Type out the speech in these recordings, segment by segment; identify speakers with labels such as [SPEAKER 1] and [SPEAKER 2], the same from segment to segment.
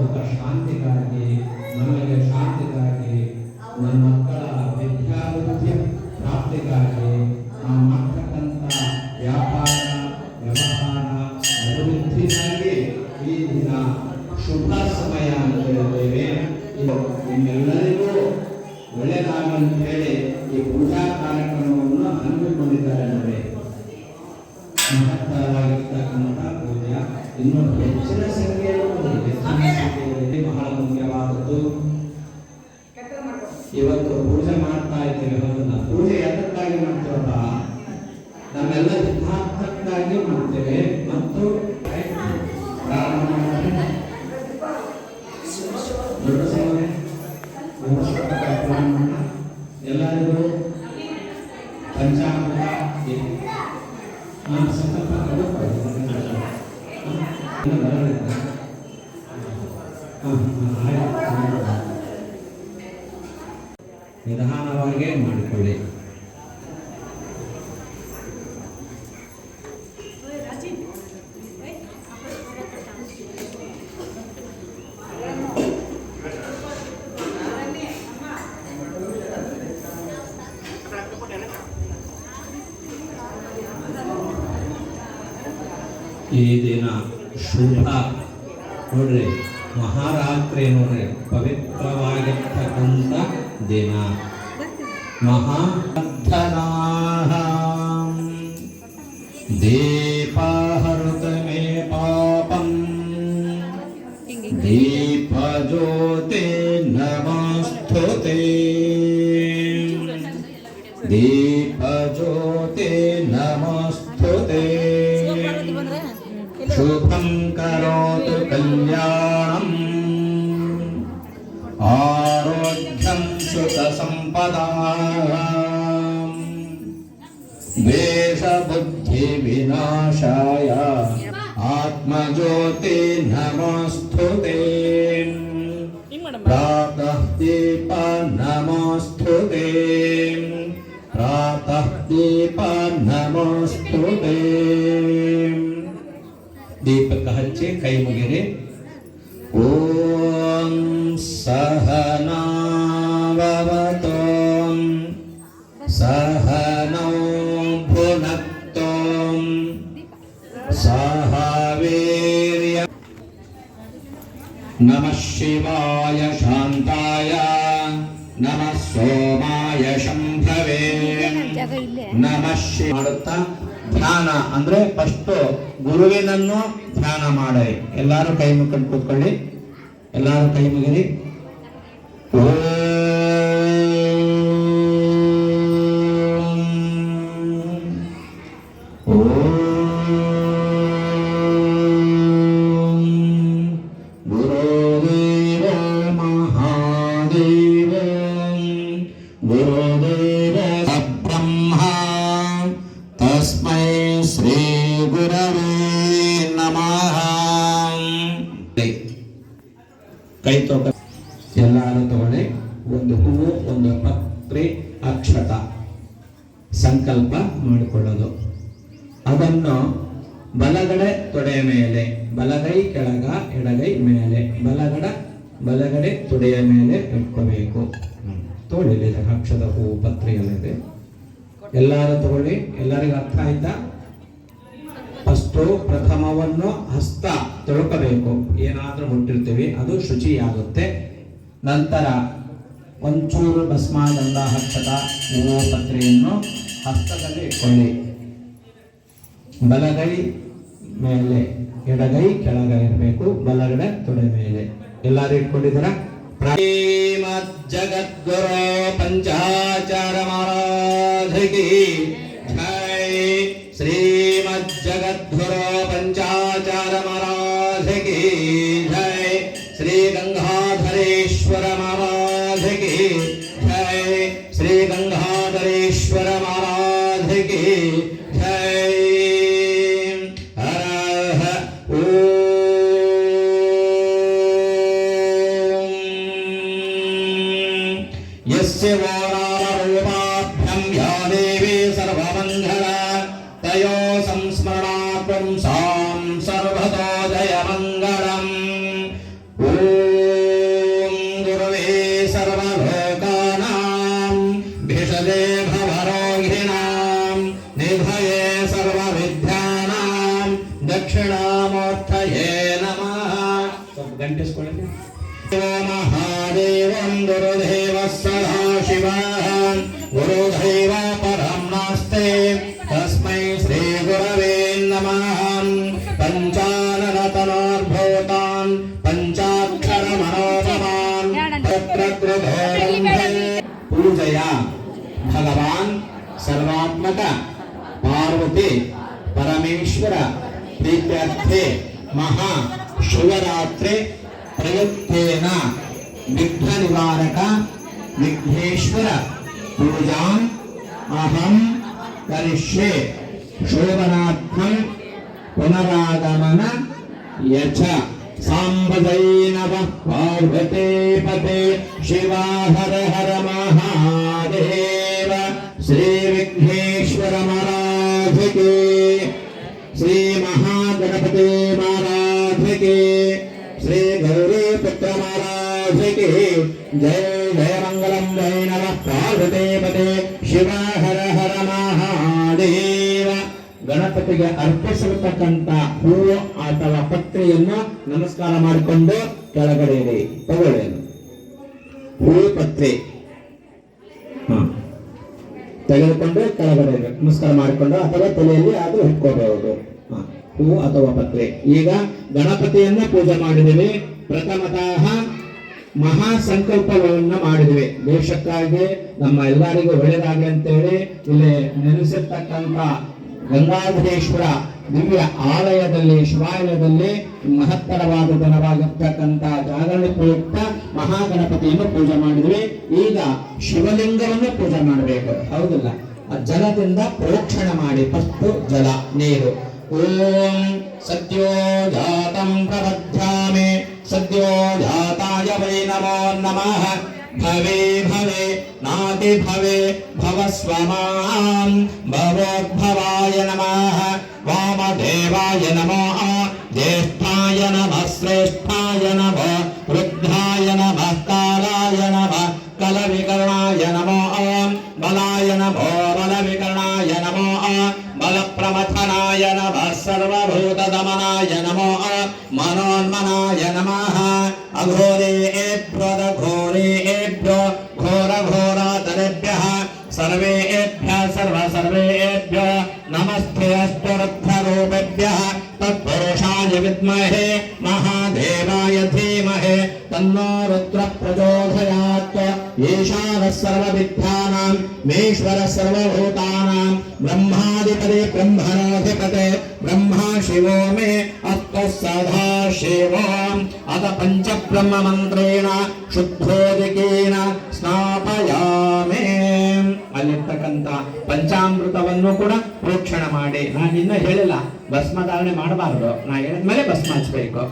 [SPEAKER 1] ಲೋಕ ಶಾಂತಿಗಾಗಿ, ನಮಗೆ ಶಾಂತಿಗಾಗಿ, ನನ್ನ ಮಕ್ಕಳ ವಿದ್ಯಾಭಿವೃದ್ಧಿ ಪ್ರಾಪ್ತಿಗಾಗಿ, ನಾವು ಮಾಡ್ತಕ್ಕಂಥ ವ್ಯಾಪಾರ ವ್ಯವಹಾರ ಅಭಿವೃದ್ಧಿಗಾಗಿ ಈ ದಿನ ಶುಭ ಸಮಯ ಅಂತ ಹೇಳ್ತೇವೆ. ನಿಮ್ಮೆಲ್ಲರಿಗೂ ಒಳ್ಳೆಯದಾಗಂತ ಹೇಳಿ ಈ ಪೂಜಾ ಕಾರ್ಯಕ್ರಮವನ್ನು ಹಮ್ಮಿಕೊಂಡಿದ್ದಾರೆ ನೋಡಿ. ಮಹತ್ತರವಾಗಿರ್ತಕ್ಕಂಥ ಪೂಜೆ ಇನ್ನು ಹೆಚ್ಚಿನ ಸಂಖ್ಯೆಯಲ್ಲಿ ಬಹಳ ಮುಖ್ಯವಾದದ್ದು. ಇವತ್ತು ಪೂಜೆ ಮಾಡ್ತಾ ಇದ್ದೇವೆ, ಹೌದಲ್ಲ? ಪೂಜೆ ಎದಕ್ಕಾಗಿ ಮಾಡ್ತೀವಪ್ಪ? ನಮ್ಮೆಲ್ಲ ಹಿತಾರ್ಥಕ್ಕಾಗಿ ಮಾಡ್ತೇವೆ. ಮತ್ತು ದೊಡ್ಡ ಸಮಯ ಎಲ್ಲರಿಗೂ ಪಂಚಾಮೃತ ನಿಧಾನವಾಗಿ ಮಾಡಿಕೊಳ್ಳಿ. ಈ ದಿನ ಶುಭ ನೋಡ್ರಿ, ಮಹಾರಾತ್ರಿ ನೋಡ್ರಿ, ಪವಿತ್ರವಾಗಿರ್ತಕ್ಕಂಥ ದಿನ. ಮಹಾಧನಾಹ ದೀಪಹೃತ ಮೇ ಪಾಪಂ ದೀಪಜ್ಯೋತಿ ನಮಸ್ತುತೇ ದೀಪಜ್ಯೋತಿ ನಮಸ್ತುತೇ ಶುಭಂ ಕರೋತು ಕಲ್ಯಾಣಂ ಆರೋಗ್ಯಂ ಸುಖ ಸಂಪದಾಂ ದ್ವೇಷ ಬುದ್ಧಿ ವಿನಾಶಾಯ ಆತ್ಮಜ್ಯೋತಿ ನಮಸ್ತುತೇ ಪ್ರಾತಃ ದೀಪ ನಮಸ್ತುತೇ ಪ್ರಾತಃ ದೀಪ ನಮಸ್ತುತೇ. ದೀಪಕ ಹಚ್ಚಿ ಕೈ ಮುಗಿರಿ. ಓಂ ಸಹನಾವವತು ಸಹನೌ ಭುನಕ್ತು ಸಹ ವೀರ್ಯ. ನಮಃ ಶಿವಾಯ ಶಾಂತಾಯ ನಮಃ ಸೋಮಾಯ ಶಂಭವೇ ನಮಃ ಮಾಡುತ್ತಾ ಧ್ಯಾನ ಅಂದ್ರೆ ಫಸ್ಟ್ ಗುರುವಿನನ್ನು ಧ್ಯಾನ ಮಾಡಿ. ಎಲ್ಲಾರು ಕೈ ಮುಗ್ಕೊಂಡು ಕೂತ್ಕೊಳ್ಳಿ. ಎಲ್ಲಾರು ಕೈ ಮುಗಿರಿ. ಗುರುದೇವ ಮಹಾದೇವ ಗುರುದೇವ ಬ್ರಹ್ಮ ತಸ್ಮೈ ಶ್ರೀ ಗುರವೇ ನಮಃ. ಕೈ ತೋಟ ಎಲ್ಲಾರು ತಗೊಳ್ಳಿ. ಒಂದು ಹೂವು, ಒಂದು ಪತ್ರೆ, ಅಕ್ಷತ ಸಂಕಲ್ಪ ಮಾಡಿಕೊಳ್ಳೋದು. ಅದನ್ನು ಬಲಗಡೆ ತೊಡೆಯ ಮೇಲೆ, ಬಲಗೈ ಕೆಳಗ, ಎಡಗೈ ಮೇಲೆ, ಬಲಗಡೆ ತೊಡೆಯ ಮೇಲೆ ಇಟ್ಕೋಬೇಕು. ತೋಳಿಲಿ ಅಕ್ಷತ ಹೂವು ಪತ್ರೆ ಇದೆ. ಎಲ್ಲಾರು ತಗೊಳ್ಳಿ. ಎಲ್ಲರಿಗೂ ಅರ್ಥ ಆಯ್ತಾ? ಫಸ್ಟು ಪ್ರಥಮವನ್ನು ಹಸ್ತ ತೊಳ್ಕೋಬೇಕು. ಏನಾದ್ರೂ ಮುಟ್ಟಿರ್ತೀವಿ ಅದು ಶುಚಿಯಾಗುತ್ತೆ. ನಂತರ ಒಂಚೂರು ಭಸ್ಮ, ಗಂಧ, ಅಕ್ಷತ, ಹೂವು, ಪತ್ರೆಯನ್ನು ಹಸ್ತದಲ್ಲಿ ಇಟ್ಕೊಳ್ಳಿ. ಬಲಗೈ ಮೇಲೆ, ಎಡಗೈ ಕೆಳಗ ಇರಬೇಕು, ಬಲಗಡೆ ತೊಡೆ ಮೇಲೆ. ಎಲ್ಲಾರು ಇಟ್ಕೊಂಡಿದ್ದೀರಾ? ಜಗದ್ಗುರು ಪಂಚಾಚಾರ ಮಹಾರಾಜ ಕಿ ಜೈ. ಶ್ರೀಮದ್ ಜಗದ್ಗುರು ಪಂಚಾಚಾರ ಮಹಾರಾಜ ಕಿ ಜೈ. ಶ್ರೀ ಗಂಗಾಧರೇಶ್ವರ ಮಹಾರಾಜ ಕಿ ಜೈ. ಶ್ರೀ ಗಂಗಾಧರೇಶ್ವರ ಮಹಾರಾಜ ಕಿ ಜೈ. ಯಸ್ಯ ವಾರಾರೂಪಾಭ್ಯಂ ಯಾ ದೇವಿ ಸರ್ವಮಂಗಲ ತಯೋ ಸಂಸ್ಮರಣಾತ್ವಂ ಸಾಂ ಸರ್ವತೋ ಜಯ ಮಂಗಳಂ. ಓಂ ನಮಃ. ಸ್ವಲ್ಪ ಗಂಟಿಸ್ಕೊಳ್ಳಿ. ಮಹಾದೇವಂ ಗುರುದೇವ ಸದಾಶಿವ ಗುರುದೈವ ಪರಂ ನಾಸ್ತೆ ತಸ್ಮೈ ಶ್ರೀ ಗುರವೇ ನಮಃ. ಪಂಚಾನನತನೋರ್ಭೂತಾನ್ ಪಂಚಾಕ್ಷರ ಮನೋರಮಾನ್ ಪೂಜೆಯ ಭಗವಾನ್ ಸರ್ವಾತ್ಮಕ ಪಾರ್ವತಿ ಪರಮೇಶ್ವರ ಪ್ರೀತ್ಯರ್ಥೆ ಮಹಾ ಶಿವರಾತ್ರಿ ಪ್ರಯುಕ್ತೇನ ವಿಘ್ನ ನಿವಾರಕ ವಿಘ್ನೇಶ್ವರ ಪೂಜಾಂ ಅಹಂ ಕರಿಷ್ಯೆ. ಶೋಭನಾರ್ಥಂ ಪುನರಾಗಮನ ಯಚ. ಸಾಂಬಜೈ ನಮಃ ಪಾರ್ವತೇ ಪತೆ ಶಿವ ಹರ ಹರ ಮಹಾದೇವ. ಶ್ರೀ ವಿಘ್ನೇಶ್ವರ ಮಹಾರಾಜ ಕೇ, ಶ್ರೀ ಮಹಾಗಣಪತಿ ಮಹಾರಾಜ ಕೇ, ಶ್ರೀ ಗೌರಿ ಪುತ್ರ ಮಹಾರಾಜ ಕೇ. ಜಯ ಜಯ ಮಂಗಲಂ ಜಯ ನಮಃ ಪಾರ್ವತೇ ಪತೆ ಶಿವ ಹರ ಹರ ಮಹಾದೇವ. ಗಣಪತಿಗೆ ಅರ್ಪಿಸಿರತಕ್ಕಂತ ಹೂವು ಅಥವಾ ಪತ್ರೆಯನ್ನು ನಮಸ್ಕಾರ ಮಾಡಿಕೊಂಡು ಕೆಳಗಡೆ ತಗೊಳ್ಳಿ. ಹೂವು ಪತ್ರೆ ತೆಗೆದುಕೊಂಡು ಕೆಳಗಡೆ ನಮಸ್ಕಾರ ಮಾಡಿಕೊಂಡು ಅಥವಾ ತಲೆಯಲ್ಲಿ ಅದು ಇಟ್ಕೋಬಹುದು. ಹೂವು ಅಥವಾ ಪತ್ರೆ. ಈಗ ಗಣಪತಿಯನ್ನ ಪೂಜೆ ಮಾಡಿದ್ದೇವೆ. ಪ್ರಥಮತಃ ಮಹಾ ಸಂಕಲ್ಪವನ್ನು ಮಾಡಿದ್ವಿ. ದೇಶಕ್ಕಾಗಿ ನಮ್ಮ ಎಲ್ಲರಿಗೂ ಒಳ್ಳೆಯದಾಗಲಿ ಅಂತೇಳಿ ಇಲ್ಲಿ ನೆಲೆಸಿರ್ತಕ್ಕಂಥ ಗಂಗಾಧರೇಶ್ವರ ದಿವ್ಯ ಆಲಯದಲ್ಲಿ ಶಿವಾಲಯದಲ್ಲಿ ಮಹತ್ತರವಾದ ದಿನವಾಗಿರ್ತಕ್ಕಂಥ ಜಾಗರಣೆ ಪ್ರಯುಕ್ತ ಮಹಾಗಣಪತಿಯನ್ನು ಪೂಜೆ ಮಾಡಿದ್ವಿ. ಈಗ ಶಿವಲಿಂಗವನ್ನು ಪೂಜೆ ಮಾಡಬೇಕು, ಹೌದಿಲ್ಲ? ಜಲದಿಂದ ಪ್ರೋಕ್ಷಣ ಮಾಡಿ. ಫಸ್ಟ್ ಜಲ, ನೀರು. ಓಂ ಸದ್ಯೋ ಜಾತಂ ಪ್ರಬಧ್ಯಾಮಿ ಸದ್ಯೋ ಜಾತಾಯ ವೈ ನಮೋ ನಮಃ. ಭವೆ ಭವೆ ನಾತಿ ಭವೆ ಭವಸ್ವಮಾಂ ಭವೋದ್ಭವಾಯ ನಮಃ. ವಾಮದೇವಾಯ ನಮಃ. ಜ್ಯೇಷ್ಠಾಯ ನಮಃ ಶ್ರೇಷ್ಠಾಯ ನಮಃ. ವೃದ್ಧಾಯ ನಮಃ ಕಾಲಾಯ ನಮಃ. ಕಲವಿಕರ್ಣಾಯ ನಮಃ. ಬಲಾಯ ನಮೋ ಬಲವಿಕರ್ಣಾಯ ನಮಃ. ಬಲಪ್ರಮಥನಾಯ ನಮಃ. ಸರ್ವಭೂತದಮನಾಯ ನಮಃ. ಮನೋನ್ಮನಾಯ ನಮಃ. ಅಘೋರೇಭ್ಯೋ ಘೋರೇಭ್ಯೋ ಘೋರ ಘೋರಾತರೇಭ್ಯಃ ಸರ್ವೇಭ್ಯಃ ಸರ್ವೇಭ್ಯೋ ನಮಸ್ತೆ ಅಷ್ಟರುದ್ರರೂಪೇಭ್ಯಃ. ತತ್ಪುರುಷಾಯ ವಿದ್ಮಹೇ ಮಹಾದೇವಾಯ ಧೀಮಹಿ ತನ್ನೋ ರುದ್ರ ಪ್ರಚೋದಯಾತ್. ಈಶಾನಃ ಸರ್ವವಿದ್ಯಾನಾಂ ಮೇಶ್ವರಃ ಸರ್ವಭೂತಾನಾಂ ಬ್ರಹ್ಮಾಧಿಪತಿ ಬ್ರಹ್ಮಣೋಧಿಪತಿ ಬ್ರಹ್ಮ ಶಿವೋ ಮೇ ಅಸ್ತು ಸದಾ ಶಿವೋ. ಅತ ಪಂಚಬ್ರಹ್ಮ ಮಂತ್ರೇಣ ಶುದ್ಧೋದಿಕೇನ ಸ್ನಾಪಯಾಮಿ. ಅಲ್ಲಿರ್ತಕ್ಕಂಥ ಪಂಚಾಮೃತವನ್ನು ಕೂಡ ಪ್ರೋಕ್ಷಣ ಮಾಡಿ. ನಾನು ಇನ್ನ ಹೇಳಿಲ್ಲ, ಭಸ್ಮ ಧಾರಣೆ ಮಾಡಬಾರದು. ನಾ ಹೇಳಿದ್ಮೇಲೆ ಭಸ್ಮ ಹಚ್ಚಬೇಕು.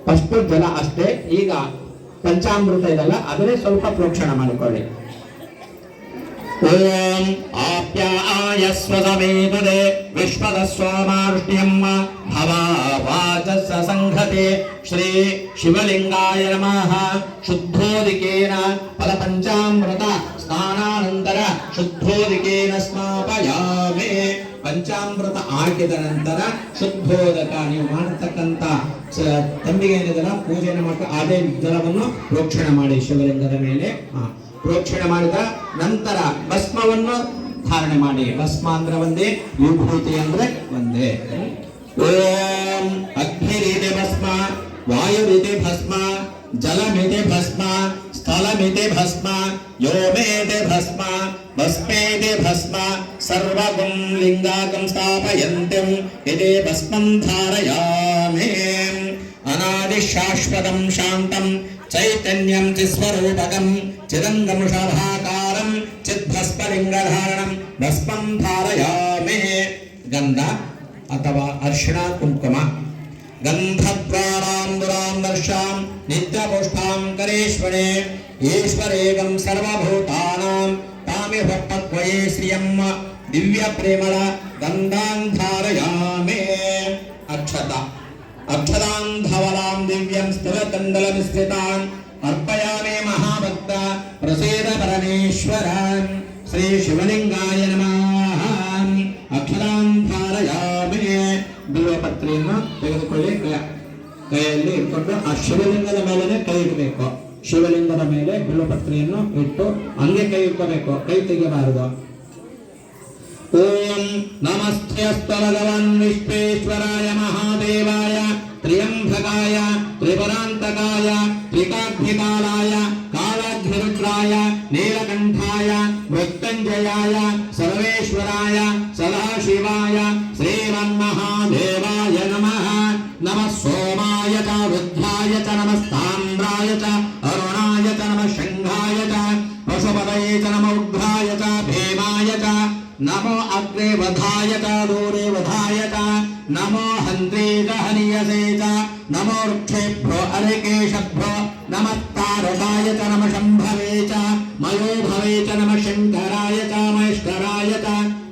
[SPEAKER 1] ಫಸ್ಟ್ ಜಲ ಅಷ್ಟೇ. ಈಗ ಪಂಚಾಮೃತ ಇದಲ್ಲ, ಅದನ್ನೇ ಸ್ವಲ್ಪ ಪ್ರೋಕ್ಷಣ ಮಾಡಿಕೊಳ್ಳಿ. ಓಂ ಆಪ್ಯಾಯಸ್ವ ಸಮೇತದೆ ವಿಶ್ವದ ಸ್ವಾಮಾರ್ಷ್ಟ್ಯಂ ಭವಾವಾಚ ಸಂಘತೆ. ಶ್ರೀ ಶಿವಲಿಂಗಾಯ ನಮಃ. ಶುದ್ಧೋದಿಕೇನ ಫಲಪಂಚಾಮೃತ ಸ್ನಾನಾನಂತರ ಶುದ್ಧೋದಿಕೇನ ಸ್ನಾಪಯಾಮಿ. ಪಂಚಾಮೃತ ಹಾಕಿದ ನಂತರ ಶುದ್ಧೋದಕ, ನೀವು ಮಾಡತಕ್ಕಂಥ ತಂಬಿಗೆ ಏನಿದೆಲ್ಲ ಪೂಜೆಯನ್ನು ಮಾಡಿ ಅದೇ ಜಲವನ್ನು ಪ್ರೋಕ್ಷಣ ಮಾಡಿ ಶಿವಲಿಂಗದ ಮೇಲೆ. ಪ್ರೋಕ್ಷಣ ಮಾಡಿದ ನಂತರ ಭಸ್ಮವನ್ನು ಧಾರಣೆ ಮಾಡಿ. ಭಸ್ಮ ಅಂದ್ರೆ ಒಂದೇ, ವಿಭೂತಿ ಅಂದ್ರೆ ಒಂದೇ. ಓಂ ಅಗ್ನಿರಿತಿ ಭಸ್ಮ, ವಾಯುರಿತಿ ಭಸ್ಮ, ಜಲಮಿತಿ ಭಸ್ಮ, ಸ್ಥಲಮಿತಿ ಭಸ್ಮ, ಯೋಮೇತಿ ಭಸ್ಮ, ಭಸ್ಮೇತಿ ಭಸ್ಮ, ಸರ್ವಗುಂ ಲಿಂಗಾಕಂ ಸ್ಥಾಪಯಂತಿಂ ಇತಿ ಭಸ್ಮಂ ಧಾರಯಾಮಿ. ಅನಾದಿ ಶಾಶ್ವತಂ ಶಾಂತಂ ಚೈತನ್ಯಂ ಚಿಸ್ವರೂಪಕಂ ಚಿದಂಗಂ ಶಭಾಕಾರಂ ಚಿದ್ಭಸ್ಮಲಿಂಗಧಾರಣಂ ಭಸ್ಮಂ ಧಾರಯಾಮಿ. ಗಂಧ ಅಥವಾ ಅರ್ಶಿಣ ಕುಂಕುಮ. ಗಂಧದ್ವಾರಾಂಬುರಾಂ ದರ್ಶಾಂ ನಿತ್ಯಪುಷ್ಟಾಂ ಕರೇಶ್ವರೇ ಈಶ್ವರೇಗಂ ಸರ್ವಭೂತಾನಾಂ ತಾಮಿಹ ಪಕ್ವಯೇ ಶ್ರಿಯಂ ದಿವ್ಯ ಪ್ರೇಮಳ ಗಂಧಾನ್ ಧಾರಯಾಮಿ. ಅಕ್ಷತಾಂ ಧವಲಾಂ ದಿವ್ಯಂ ಸ್ಥಿರಕಂಡಲ ವಿಸ್ತೃತಾನ್ ಅರ್ಪಯಾಮಿ ಮಹಾಭಕ್ತ ಪ್ರಸೇದ ಪರಮೇಶ್ವರ. ಶ್ರೀ ಶಿವಲಿಂಗಾಯ ನಮಃ. ಅಕ್ಷತಾಂ ಧಾರಯಾಮಿ. ಬಿಲ್ವಪತ್ರ ಬಿಲ್ವಪತ್ರೆಯನ್ನು ತೆಗೆದುಕೊಳ್ಳಿ, ಕೈಯಲ್ಲಿ ಇಟ್ಕೊಂಡು ಆ ಶಿವಲಿಂಗದ ಮೇಲೆನೆ ಕೈ ಇಡಬೇಕು. ಶಿವಲಿಂಗದ ಮೇಲೆ ಬಿಲ್ವಪತ್ರೆಯನ್ನು ಇಟ್ಟು ಹಂಗೆ ಕೈ ಇಟ್ಕೋಬೇಕು, ಕೈ ತೆಗೆಯಬಾರದು. ಓಂ ನಮಸ್ತೆಸ್ತು ಭಗವನ್ ವಿಶ್ವೇಶ್ವರಾಯ ಮಹಾದೇವಾಯ ತ್ರ್ಯಂಬಕಾಯ ತ್ರಿಪುರಾಂತಕಾಯ ತ್ರಿಕಾಗ್ನಿಕಾಲಾಯ ಕಾಲಾಗ್ನಿರುದ್ರಾಯ ನೀಲಕಂಠಾಯ ಮೃತ್ಯುಂಜಯಾಯ ಸರ್ವೇಶ್ವರಾಯ ಸದಾಶಿವಾಯ ಶ್ರೀಮನ್ಮಹಾದೇವಾಯ ನಮಃ. ನಮಃ ಸೋಮಾಯ ಚ ರುದ್ರಾಯ ಚ ನಮಸ್ತಾಮ್ರಾಯ ಚ ಅರುಣಾಯ ಚ ನಮಃ ಶಂಘಾಯ ಚ ಪಶುಪತಯೇ ಚ ನಮಃ ಉಗ್ರಾಯ ಚ ಭೀಮಾಯ ಚ नमो अग्रे वधाय च दूरे वधाय च नमो हन्त्रे च हनीयसे च नमो वृक्षेभ्यो अरिकेशभ्यो नमस्तारकाय च नमः शम्भवे च मयोभवे च नमः शङ्कराय च महेश्वराय च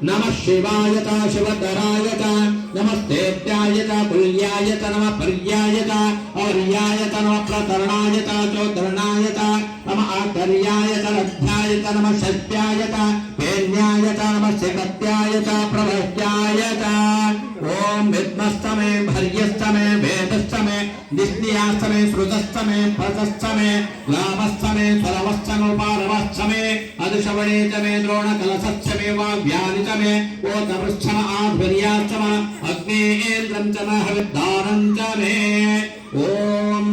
[SPEAKER 1] नमः शिवाय च शिवतराय च नमस्तेत्याय च कुल्याय च नमः पर्याय च और्याय च नमः प्रतरणाय च चोतरणाय च नमः आकर्याय च लभ्याय च नमः शत्याय च पेन्याय च नमः शिकत्याय च प्रवह्याय च ओम विद्मस्तमे भर्यस्तमे वेदस्तमे निस्नियास्तमे श्रुतस्तमे प्रतस्तमे लाभस्तमे फलवस्तमे पारवस्तमे अदुशवणे च मे द्रोणकलशस्तमे वाव्यानि च मे ओतवृच्छम आध्वर्यास्तम अग्नेन्द्रं च महविद्दानं च मे ओम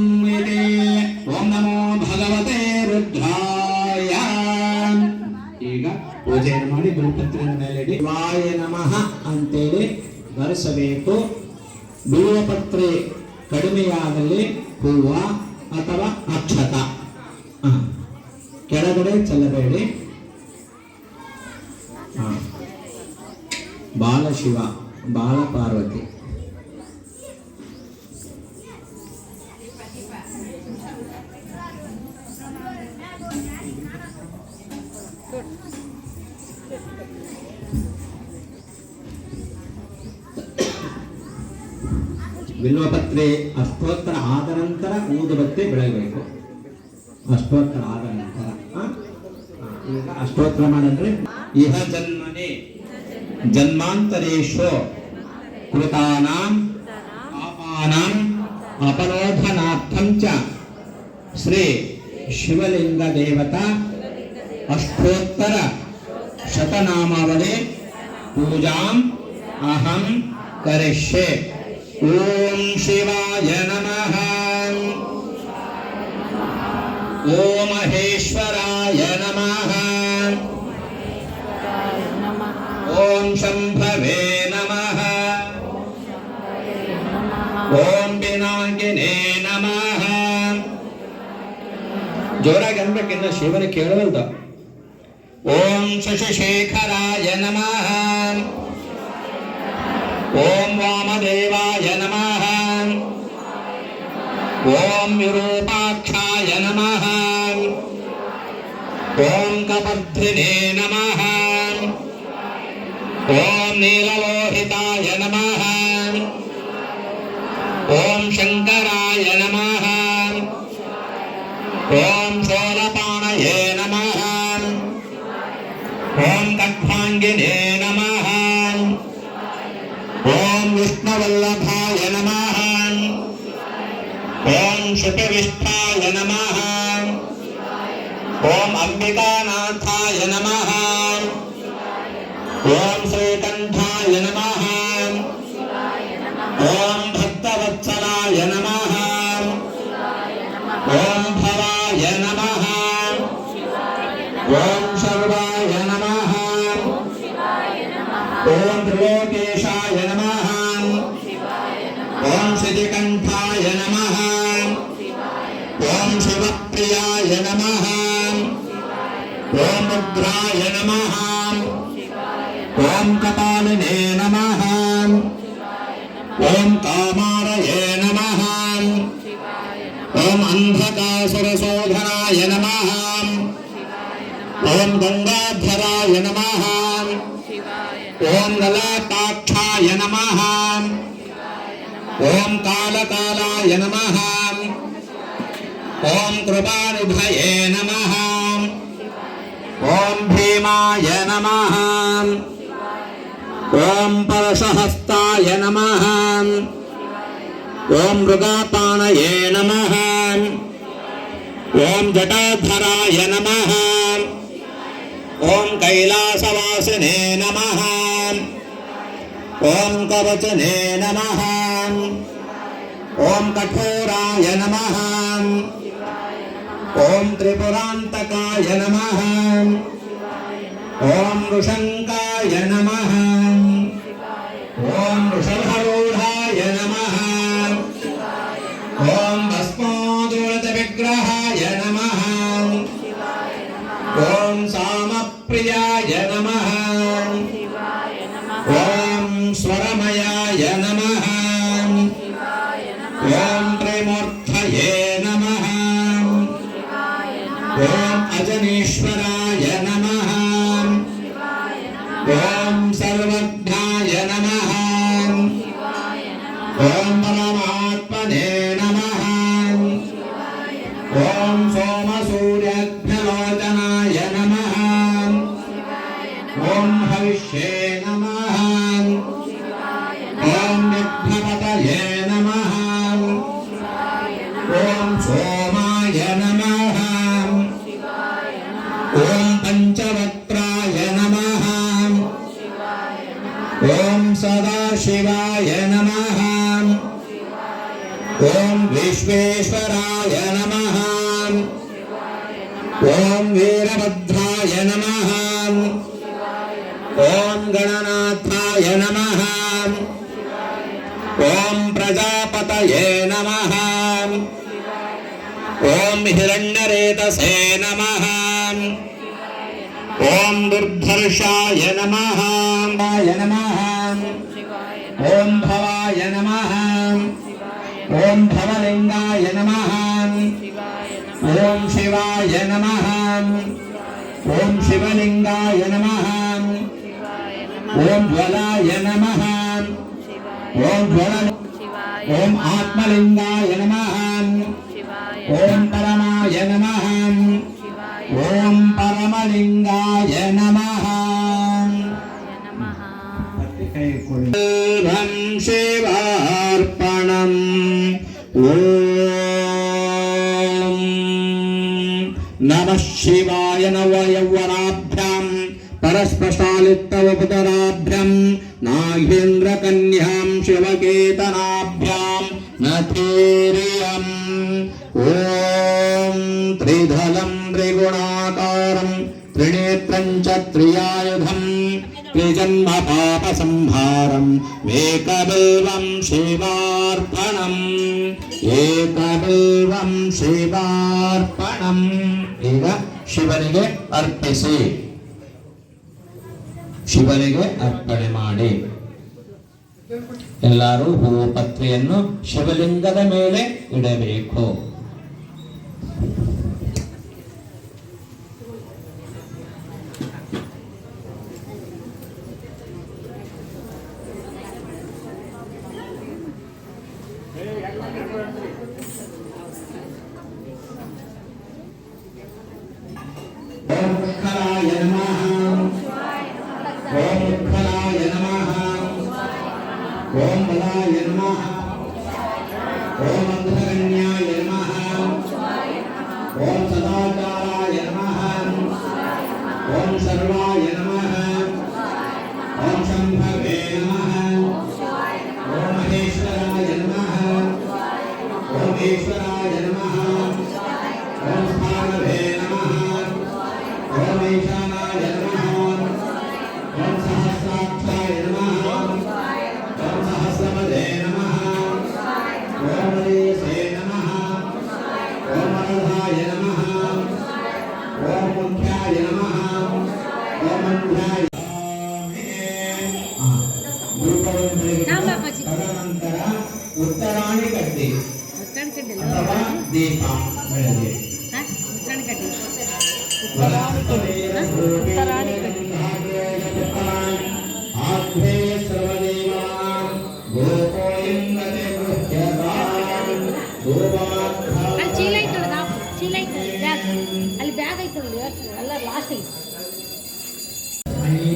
[SPEAKER 1] नमो भगवते रुद्राय. ಈಗ ಪೂಜೆಯನ್ನು ಮಾಡಿ ಬಿಲ್ವಪತ್ರೆಯ ಮೇಲೆ ಇಡಿ. ಶಿವಾಯ ನಮಃ ಅಂತೇಳಿ ಬರೆಸಬೇಕು. ಬಿಲ್ವಪತ್ರೆ ಕಡಿಮೆಯಾದಲ್ಲಿ ಹೂವ ಅಥವಾ ಅಕ್ಷತ ಕೆಳಗಡೆ ಚೆಲ್ಲಬೇಡಿ. ಬಾಲಶಿವ ಬಾಲಪಾರ್ವತಿ ಬಿಲ್ವಪತ್ರೆ ಅಷ್ಟೋತ್ತರ ಆದ ನಂತರ ಊದುಬತ್ತಿ ಬೆಳಗಬೇಕು. ಅಷ್ಟೋತ್ತರ ಆದ ನಂತರ ಈಗ ಅಷ್ಟೋತ್ತರ ಮಾಡಿದ್ರೆ ಇಹ ಜನ್ಮನೆ ಜನ್ಮಾಂತರೇಶು ಕೃತಾನಾಂ ಪಾಪಾನಾಂ ಅಪನೋಧನಾರ್ಥಂ ಚ ಶ್ರೀ ಶಿವಲಿಂಗ ದೇವತಾ ಅಷ್ಟೋತ್ತರ ಶತನಾಮಾವಳಿ ಪೂಜಾಂ ಅಹಂ ಕರಿಷ್ಯೆ. ಓಂ ಶಿವಾಯ ನಮಃ. ಓಂ ಮಹೇಶ್ವರಾಯ ನಮಃ. ಓಂ ಶಂಭವೇ ನಮಃ. ಓಂ ಪಿನಾಕಿನೇ ನಮಃ. ಜೋರಾಗಿ ಅನ್ಬೇಕಿನ್ನ ಶಿವನ ಕೇಳವಲ್ದು. ಓಂ ಶಶಿಶೇಖರಾಯ ನಮಃ. ಓಂ ವಾಮದೇವಾಯ ನಮಃ. ಓಂ ವಿರೂಪಾಕ್ಷಾಯ ನಮಃ. ಓಂ ಕಪರ್ಧಿನೇ ನಮಃ. ಓಂ ನೀಲಲೋಹಿತಾಯ ನಮಃ. ಓಂ ಶಂಕರಾಯ ನಮಃ. ಓಂ ಶೂಲಪಾಣಯೇ ನಮಃ. ಓಂ ಖಡ್ವಾಂಗಿನೇ ನಮಃ. ಓಂ ವಿಷ್ಣುವಲ್ಲಭಾಯ ನಮಃ. ಓಂ ಶುಕವಿಷ್ಠಾಯ ನಮಃ. ಓಂ ಅಂಬಿಕಾನಾಥಾಯ ನಮಃ. ಓಂ ಶ್ರೀಕಂಠಾಯ ನಮಃ. ಓಂ ಭಕ್ತವತ್ಸಲಾಯ ನಮಃ. ಓಂ ಭವಾಯ ನಮಃ. ಓಂ ಸರ್ವಾಯ ನಮಃ. ಓಂ ತ್ರಿಲೋಕೇಶಾಯ ನಮಃ. ಓಂ ಶ್ರೀಕಂಠಾಯ ನಮಃ. ಓಂ ಶಿವಪ್ರಿಯಾಯ ನಮಃ. ಓಂ ರುದ್ರಾಯ ನಮಃ. ಓಂ ಕಪಾಲಿನೇ ನಮಃ. ಓಂ ಕಾಮಾರಯೇ ನಮಃ. ಓಂ ಅಂಧಕಾಸುರಶೋಧನಾಯ ನಮಃ. ಓಂ ಗಂಗಾಧರಾಯ ನಮಃ. ಓಂ ಲಲಾಟಾಕ್ಷಾಯ ನಮಃ. ಓಂ ಕಾಲಕಾಲಾಯ ನಮಃ. ಓಂ ಕೃಪಾನಿಧಯೇ ನಮಃ. ಓಂ ಭೀಮಾಯ ನಮಃ. ಓಂ ಪರಶಹಸ್ತಾಯ ನಮಃ. ఓం మృగాపాణయే నమః ఓం జటాధరాయ నమః ఓం కైలాసవాసినే నమః ఓం కవచనే నమః ఓం కఠోరాయ నమః ఓం త్రిపురాంతకాయ నమః ఓం వృషంకాయ నమః ఓం వృషభరూఢాయ నమః ఓం భస్మోదూరత విగ్రహాయ నమః ఓం సామప్రియాయ నమః ఓం స్వరమయాయ నమః ఓం త్రిమూర్తయే నమః ఓం అజనీశ్వరాయ నమః ఓం సర్వజ్ఞాయ నమః ఓం పరమాత్మనే నమః ఓం సోమసూర్యాగ్నిలోచనాయ నమః ఓం హవిష్యే నమః ఓం విఘ్నపతయే నమః ఓం సోమాయ నమః ఓం పంచవక్త్రాయ నమః ఓం సదాశివాయ నమః ఓం విశ్వేశ్వరాయ నమః ఓం వీరభద్రాయ నమః ఓం గణనాథాయ నమః ఓం ప్రజాపతయే నమః ఓం హిరణ్యరేతసే నమః ఓం దుర్ధర్షాయ నమః ఓం భవాయ నమః ఓం భవలింగాయ నమః ఓం శివాయ నమః ఓం శివలింగాయ నమః ఓం జ్వలాయ నమః ఓం జ్వల ఓం ఆత్మలింగాయ నమః ఓం పరమాయ నమః ఓం పరమలింగాయ నమః శుభం శివార్పణం ఓం నమః శివాయ నవయౌవనాభ్యాం పరస్పశాలిత్తవపుతరాభ్యాం నాగేంద్రకన్యాం శివకేతనాభ్యాం నథీరియం ఓం త్రిధలం త్రిగుణాకారం త్రినేత్రం చ త్రియాయుధం త్రిజన్మ పాప సంహారం ఏకబిల్వం శివార్పణం ಏಕಬಿಲ್ವಂ ಶಿವಾರ್ಪಣಂ. ಈಗ ಶಿವನಿಗೆ ಅರ್ಪಿಸಿ, ಶಿವನಿಗೆ ಅರ್ಪಣೆ ಮಾಡಿ. ಎಲ್ಲರೂ ಹೂವು ಪತ್ರೆಯನ್ನು ಶಿವಲಿಂಗದ ಮೇಲೆ ಇಡಬೇಕು. ಓಂ ಖಲಾಯ ನಮಃ, ಓಂ ಖಲಾಯ ನಮಃ, ಓಂ ಬಲಾಯ ನಮಃ, ಓಂ ಅಂಧಕನ್ಯಾಯ ನಮಃ, ಓಂ ಸದಾಚಾರಾಯ ನಮಃ, ಓಂ ಸರ್ವಾಯ ನಮಃ, ಓಂ ಶಂಭವೇ ನಮಃ, ಓಂ ಮಹೇಶ್ವರಾಯ ನಮಃ, ಓಂ ಈಶ್ವರಾಯ ನಮಃ, ಓಂ ಸ್ಥಾನವೇ ನಮಃ, ಓಂ ಈಶಾನಾಯ ನಮಃ, ಓಂ ಸಹಸ್ರಾಕ್ಷಾಯ ನಮಃ, ಓಂ ಸಹಸ್ರಪದೇ ನಮಃ, ಓಂ ಹರೀಸೇ ನಮಃ, ಓಂ ವರದಾಯ ನಮಃ, ಓಂ ಮುಖ್ಯಾಯ ನಮಃ, ಓಂ ಮಂಧ್ಯಾಯ. ತದನಂತರ ಉತ್ತರಾಣಿ ಕಡ್ಡಿ ಅಥವಾ ದೀಪ ಬೆಳಗ್ಗೆ ಆತ್ಮೇಯ ಸರ್ವದೇವಾನ್ ಗೋಪೋಯಿಂದತೆ ಗೃಹ್ಯತಾನ್ ಗೋಪಾತ್ಥಾನ್.
[SPEAKER 2] ಚೀಲ ಐತಲ್ಲ, ಚೀಲ ಐತಲ್ಲ ಬ್ಯಾಗ್, ಅಲ್ಲಿ ಬ್ಯಾಗ್ ಐತಲ್ಲ ಎಲ್ಲ ಲಾಸ್ಟ್ ಐತಿ.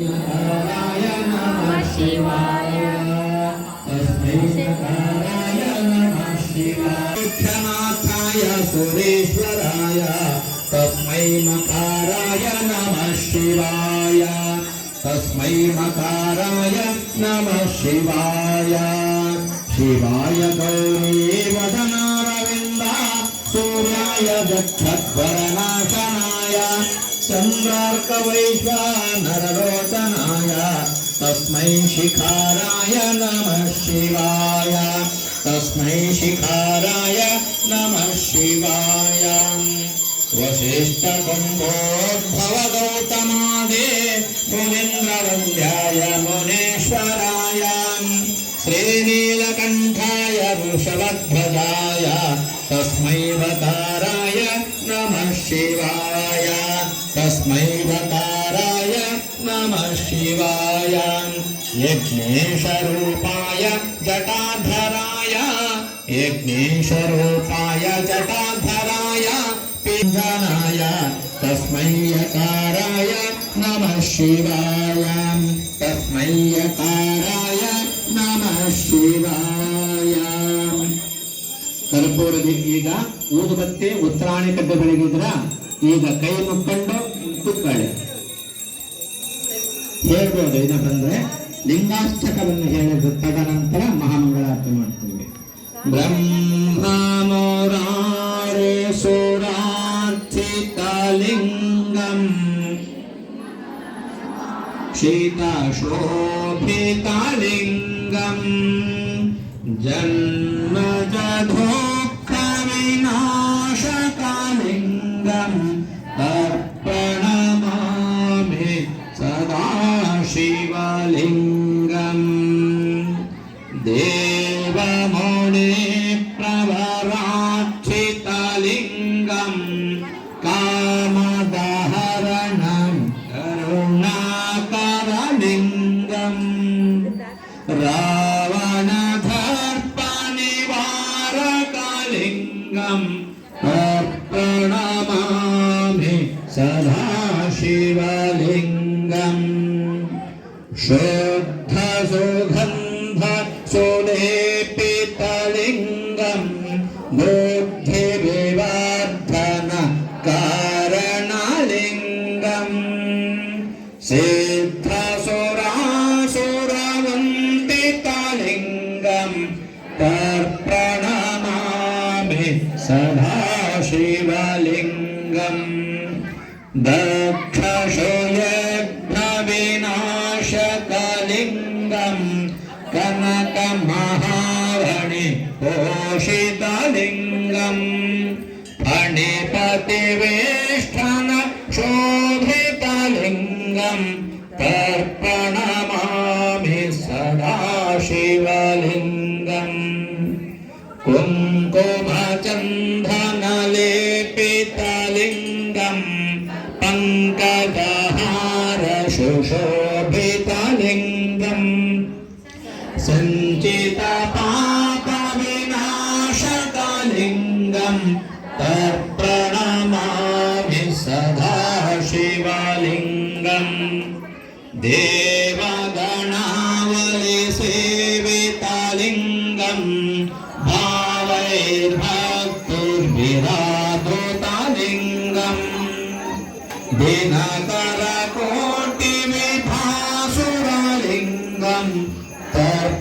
[SPEAKER 1] ನಾರಾಯಣ ನಮಃ ಶಿವಾಯ, ತಸ್ಮೈ ನಾರಾಯಣ ನಮಃ सुरेश्वराय तस्मै मकाराय नमः शिवाय तस्मै मकाराय नमः शिवाय शिवाय गौरीवदनारविन्दा सूर्याय दक्षध्वरनाशनाय चन्द्रार्कवैश्वानरलोचनाय तस्मै शिखाराय नमः शिवाय तस्मै शिखाराय नमः शिवाय वसिष्ठकुम्भोद्भव गौतमादे मुनीन्द्रवन्द्याय मुनीश्वराय श्रीनीलकण्ठाय वृषभध्वजाय तस्मै वकाराय नमः शिवाय तस्मै वकाराय नमः शिवाय यज्ञेशरूपाय जटाधराय यज्ञेशरूपाय जटाधराय पिञ्जनाय तस्मै यकाराय नमः शिवाय तस्मै यकाराय नमः शिवाय ಕರ್ಪೂರದಿ ಈಗ ಊದುಬತ್ತಿ ಉತ್ತರಾಣಿ ಕಡ್ಡೆ ಬೆಳಗಿದ್ರ ಈಗ ಕೈ ಮುಕ್ಕೊಂಡು ಕೂತ್ಕೊಳ್ಳಿ ಹೇಳ್ಬೋದು ಬಂದ್ರೆ ಲಿಂಗಾಷ್ಟಕವನ್ನು ಹೇಳಿದ ತದನಂತರ ಮಹಾಮಂಗಳಾರತಿ ಮಾಡ್ತೀವಿ ಬ್ರಹ್ಮಮೋರಾರೆ ಸುರಾರ್ಚಿತಲಿಂಗಂ शीताशोभितलिङ्गम् जन्मजधोक्षविनाशकलिङ्गम् तर्पणमामि सदा शिवलिङ्गम् देवमुनिप्रवरार्चितलिङ्गम् कामदहरणम् करुणाकरलिङ्गम् रावणदर्पनिवारकलिङ्गम् तर्पणमामि सदा शिवलिङ्गम् शुद्धसुगन्धसुलेपितलिङ्गम् बुद्धिविवर्धनकारणलिङ्गम् सिद्धसुरासुरवन्दितलिङ्गम् तर्पणमामि सदा शिवलिङ्गम् दक्षशूयघ्नविनाशकलिङ्गम् कनकमहावणि पोषितलिङ्गम् फणिपतिवेष्टन शोभितलिङ्गम् तर्पणमामि सदा शिवलिङ्गम् कुङ्कुमचन्दनलेपितलिङ्गम् पङ्कजहार सुशोभितलिङ्गम् सञ्चितपापविनाशकलिङ्गम् तर्पणमामि सदा शिवलिङ्गम् देवगणावलिसेवितलिङ्गम् भावैर्भक्तिर्विराधृतलिङ्गम् दिनकरकोटिविभासुरलिङ्गम् तर्पणमामि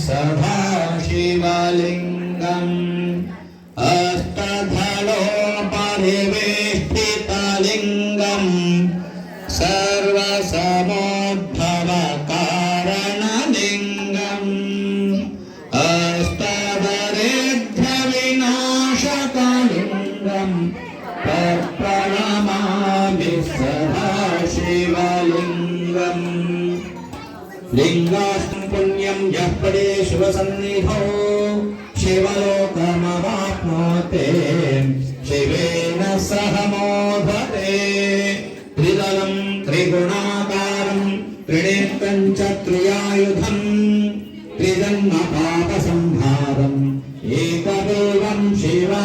[SPEAKER 1] सदा शिवलिङ्गम् अष्टधलोपरिवेष्टितलिङ्गम् सर्वसमोद्भवकारणलिङ्गम् अष्टदरिद्रविनाशकलिङ्गम् तर्पणमामि सदा शिवलिङ्गम् लिङ्गाष्टं पुण्यं यः पदे शिवसन्निधौ शिवलोकमवाप्नोते शिवेन सह मोदते त्रिदलं त्रिगुणाकारं त्रिनेत्रं च त्रियायुधं त्रिजन्मपापसंहारम् एकदेवं शिवा